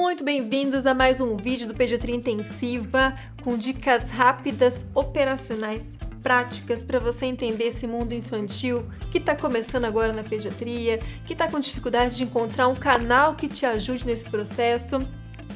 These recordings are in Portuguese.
muito bem-vindos a mais um vídeo do Pediatria Intensiva com dicas rápidas, operacionais, práticas para você entender esse mundo infantil que está começando agora na pediatria, que está com dificuldade de encontrar um canal que te ajude nesse processo.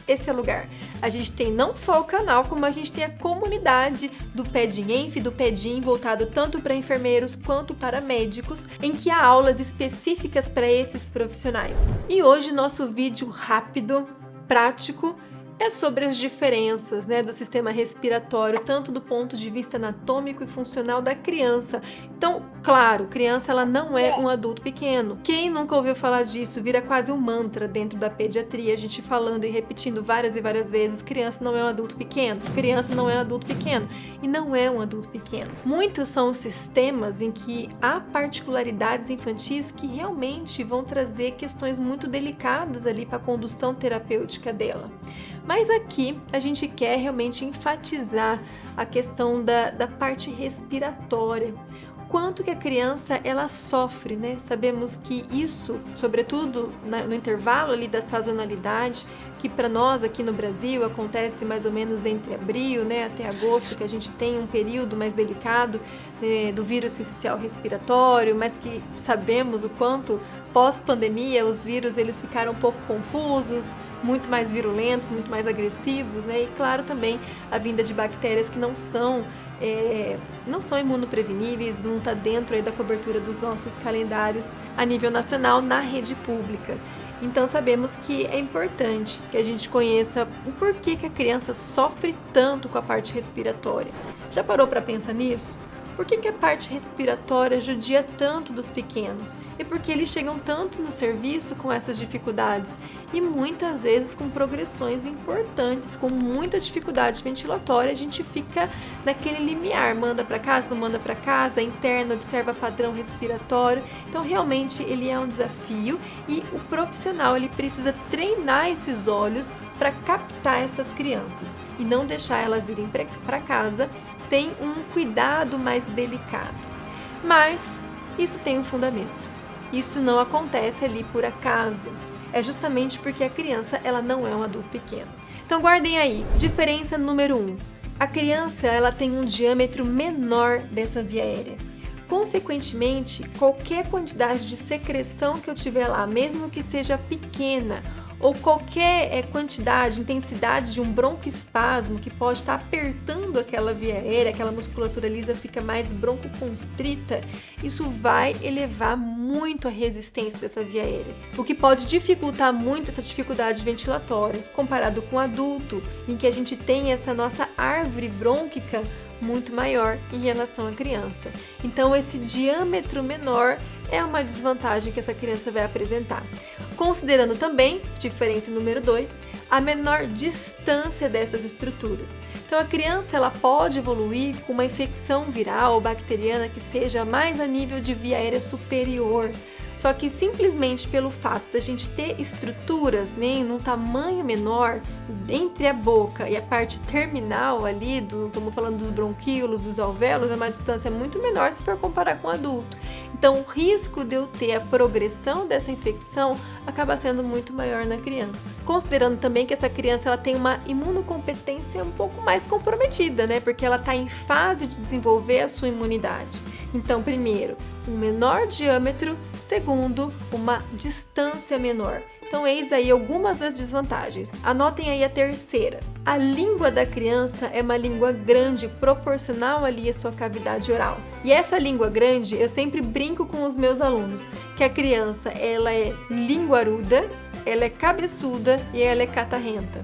Esse é o lugar. A gente tem não só o canal, como a gente tem a comunidade do PedInf, do PedIn, voltado tanto para enfermeiros quanto para médicos, em que há aulas específicas para esses profissionais. E hoje nosso vídeo rápido, prático, é sobre as diferenças, do sistema respiratório, tanto do ponto de vista anatômico e funcional da criança. Então, claro, criança ela não é um adulto pequeno. Quem nunca ouviu falar disso vira quase um mantra dentro da pediatria, a gente falando e repetindo várias e várias vezes, criança não é um adulto pequeno, criança não é um adulto pequeno. E não é um adulto pequeno. Muitos são os sistemas em que há particularidades infantis que realmente vão trazer questões muito delicadas ali para a condução terapêutica dela. Mas aqui a gente quer realmente enfatizar a questão da parte respiratória. Quanto que a criança ela sofre, Sabemos que isso, sobretudo no intervalo ali da sazonalidade, que para nós aqui no Brasil acontece mais ou menos entre abril, até agosto, que a gente tem um período mais delicado do vírus sincicial respiratório, mas que sabemos o quanto pós-pandemia os vírus eles ficaram um pouco confusos, muito mais virulentos, muito mais agressivos, E claro também a vinda de bactérias que não são imunopreveníveis, não está dentro aí da cobertura dos nossos calendários a nível nacional na rede pública. Então sabemos que é importante que a gente conheça o porquê que a criança sofre tanto com a parte respiratória. Já parou para pensar nisso? Por que a parte respiratória judia tanto dos pequenos? E por que eles chegam tanto no serviço com essas dificuldades? E muitas vezes com progressões importantes, com muita dificuldade ventilatória, a gente fica naquele limiar, manda para casa, não manda para casa, interno, observa padrão respiratório. Então realmente ele é um desafio e o profissional ele precisa treinar esses olhos para captar essas crianças e não deixar elas irem para casa sem um cuidado mais delicado. Mas isso tem um fundamento. Isso não acontece ali por acaso. É justamente porque a criança ela não é um adulto pequeno. Então guardem aí, diferença número 1. A criança ela tem um diâmetro menor dessa via aérea. Consequentemente, qualquer quantidade de secreção que eu tiver lá, mesmo que seja pequena, ou qualquer quantidade, intensidade de um broncoespasmo que pode estar apertando aquela via aérea, aquela musculatura lisa fica mais broncoconstrita, isso vai elevar muito a resistência dessa via aérea, o que pode dificultar muito essa dificuldade ventilatória, comparado com o adulto, em que a gente tem essa nossa árvore brônquica muito maior em relação à criança. Então esse diâmetro menor é uma desvantagem que essa criança vai apresentar. Considerando também, diferença número 2, a menor distância dessas estruturas. Então a criança ela pode evoluir com uma infecção viral ou bacteriana que seja mais a nível de via aérea superior. Só que simplesmente pelo fato da gente ter estruturas num tamanho menor entre a boca e a parte terminal ali, estamos falando dos bronquíolos, dos alvéolos, é uma distância muito menor se for comparar com o adulto. Então o risco de eu ter a progressão dessa infecção acaba sendo muito maior na criança. Considerando também que essa criança ela tem uma imunocompetência um pouco mais comprometida, Porque ela está em fase de desenvolver a sua imunidade. Então, primeiro, um menor diâmetro, segundo, uma distância menor. Então, eis aí algumas das desvantagens. Anotem aí a terceira. A língua da criança é uma língua grande, proporcional ali à sua cavidade oral. E essa língua grande, eu sempre brinco com os meus alunos, que a criança, ela é linguaruda, ela é cabeçuda e ela é catarrenta.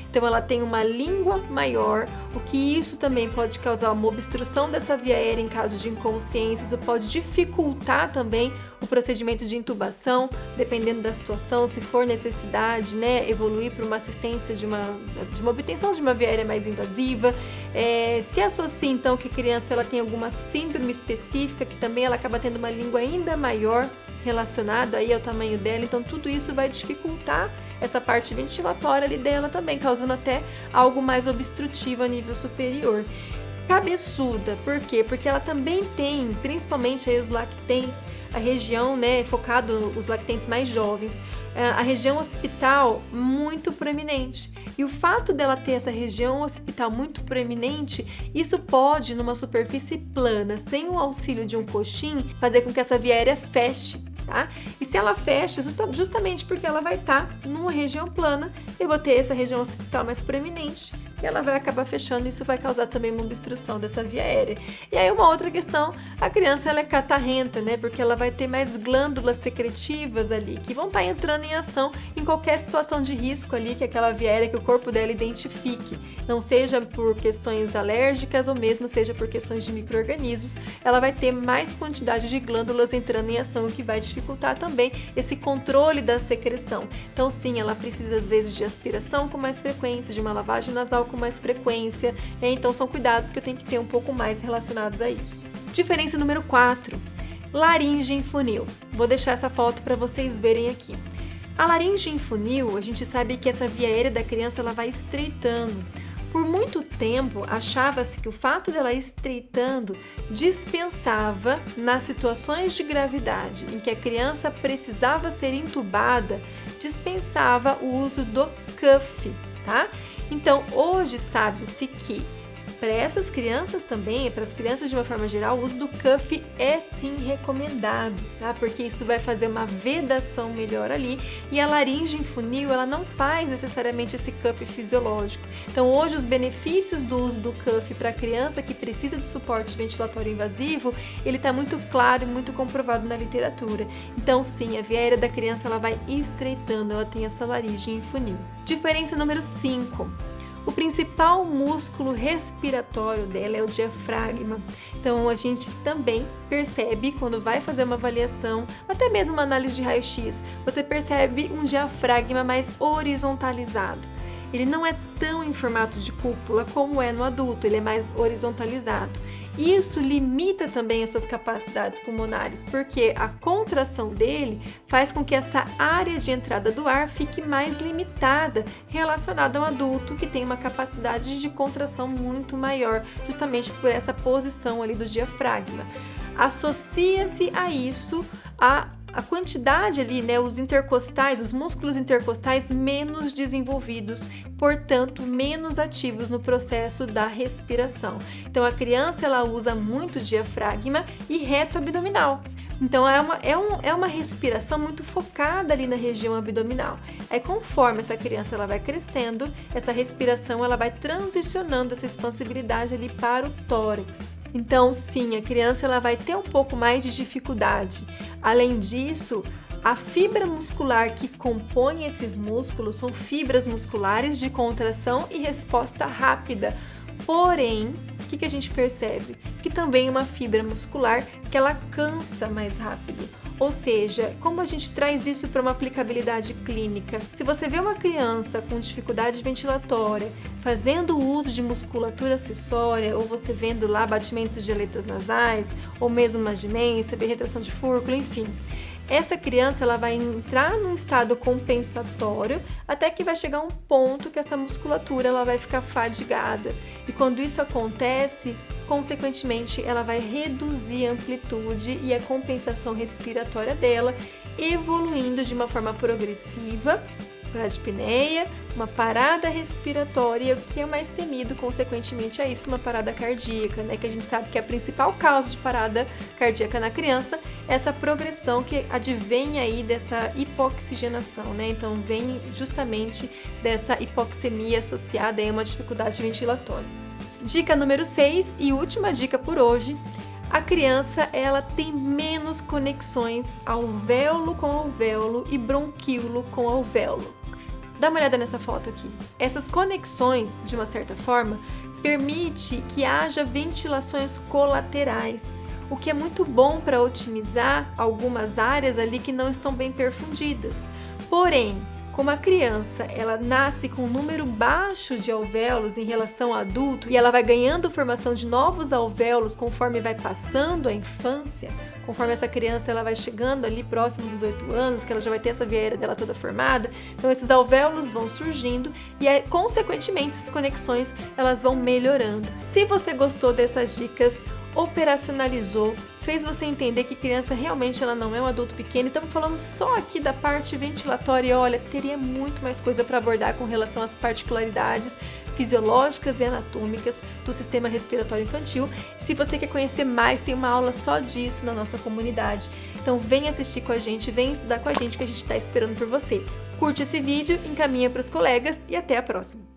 Então ela tem uma língua maior, o que isso também pode causar uma obstrução dessa via aérea em caso de inconsciência, isso pode dificultar também o procedimento de intubação, dependendo da situação, se for necessidade, evoluir para uma assistência de uma obtenção de uma via aérea mais invasiva. Se associa então que a criança ela tem alguma síndrome específica, que também ela acaba tendo uma língua ainda maior, relacionado aí ao tamanho dela, então tudo isso vai dificultar essa parte ventilatória ali dela também, causando até algo mais obstrutivo a nível superior. cabeçuda. Por quê? Porque ela também tem, principalmente aí os lactentes, a região, né, focado os lactentes mais jovens, a região occipital muito proeminente. E o fato dela ter essa região occipital muito proeminente, isso pode, numa superfície plana, sem o auxílio de um coxim, fazer com que essa via aérea feche. Tá? E se ela fecha, justamente porque ela vai estar numa região plana, eu vou ter essa região occipital mais proeminente e ela vai acabar fechando, e isso vai causar também uma obstrução dessa via aérea. E aí uma outra questão, a criança ela é catarrenta, né? Porque ela vai ter mais glândulas secretivas ali, que vão estar entrando em ação em qualquer situação de risco ali, que aquela via aérea que o corpo dela identifique, não seja por questões alérgicas ou mesmo seja por questões de micro-organismos, ela vai ter mais quantidade de glândulas entrando em ação, o que vai dificultar também esse controle da secreção. Então sim, ela precisa às vezes de aspiração com mais frequência, de uma lavagem nasal com mais frequência, então são cuidados que eu tenho que ter um pouco mais relacionados a isso. Diferença número 4, laringe em funil. Vou deixar essa foto para vocês verem aqui. A laringe em funil, a gente sabe que essa via aérea da criança ela vai estreitando. Por muito tempo, achava-se que o fato dela estreitando dispensava, nas situações de gravidade em que a criança precisava ser entubada, dispensava o uso do cuff, tá? Então, hoje sabe-se que para essas crianças também, para as crianças de uma forma geral, o uso do cuff é sim recomendado, tá? Porque isso vai fazer uma vedação melhor ali, e a laringe em funil, ela não faz necessariamente esse cuff fisiológico. Então, hoje os benefícios do uso do cuff para a criança que precisa de suporte ventilatório invasivo, ele está muito claro e muito comprovado na literatura. Então, sim, a via aérea da criança ela vai estreitando, ela tem essa laringe em funil. Diferença número 5. O principal músculo respiratório dela é o diafragma. Então, a gente também percebe, quando vai fazer uma avaliação, até mesmo uma análise de raio-x, você percebe um diafragma mais horizontalizado. Ele não é tão em formato de cúpula como é no adulto, ele é mais horizontalizado. Isso limita também as suas capacidades pulmonares, porque a contração dele faz com que essa área de entrada do ar fique mais limitada, relacionada ao adulto que tem uma capacidade de contração muito maior, justamente por essa posição ali do diafragma. Associa-se a isso a quantidade ali, né, os intercostais, os músculos intercostais menos desenvolvidos, portanto, menos ativos no processo da respiração. Então, a criança, ela usa muito diafragma e reto abdominal. Então, é uma respiração muito focada ali na região abdominal. Aí, conforme essa criança ela vai crescendo, essa respiração ela vai transicionando essa expansibilidade ali para o tórax. Então, sim, a criança ela vai ter um pouco mais de dificuldade. Além disso, a fibra muscular que compõe esses músculos são fibras musculares de contração e resposta rápida. Porém, o que a gente percebe? Que também é uma fibra muscular que ela cansa mais rápido. Ou seja, como a gente traz isso para uma aplicabilidade clínica? Se você vê uma criança com dificuldade ventilatória fazendo uso de musculatura acessória, ou você vendo lá batimentos de aletas nasais, ou mesmo uma gemência, retração de fúrculo, enfim, essa criança ela vai entrar num estado compensatório até que vai chegar um ponto que essa musculatura ela vai ficar fadigada. E quando isso acontece, consequentemente, ela vai reduzir a amplitude e a compensação respiratória dela, evoluindo de uma forma progressiva para a dispneia, uma parada respiratória, o que é mais temido, consequentemente, é isso, uma parada cardíaca, né? Que a gente sabe que a principal causa de parada cardíaca na criança é essa progressão que advém aí dessa hipoxigenação, né? Então, vem justamente dessa hipoxemia associada a uma dificuldade ventilatória. Dica número 6 e última dica por hoje: a criança ela tem menos conexões alvéolo com alvéolo e bronquíolo com alvéolo. Dá uma olhada nessa foto aqui. Essas conexões, de uma certa forma, permite que haja ventilações colaterais, o que é muito bom para otimizar algumas áreas ali que não estão bem perfundidas. Porém, como a criança ela nasce com um número baixo de alvéolos em relação ao adulto e ela vai ganhando formação de novos alvéolos conforme vai passando a infância, conforme essa criança ela vai chegando ali próximo dos 8 anos, que ela já vai ter essa vieira dela toda formada, então esses alvéolos vão surgindo e consequentemente essas conexões elas vão melhorando. Se você gostou dessas dicas, operacionalizou, fez você entender que criança realmente ela não é um adulto pequeno, estamos falando só aqui da parte ventilatória e olha, teria muito mais coisa para abordar com relação às particularidades fisiológicas e anatômicas do sistema respiratório infantil. Se você quer conhecer mais, tem uma aula só disso na nossa comunidade. Então vem assistir com a gente, vem estudar com a gente que a gente está esperando por você. Curte esse vídeo, encaminha para os colegas e até a próxima!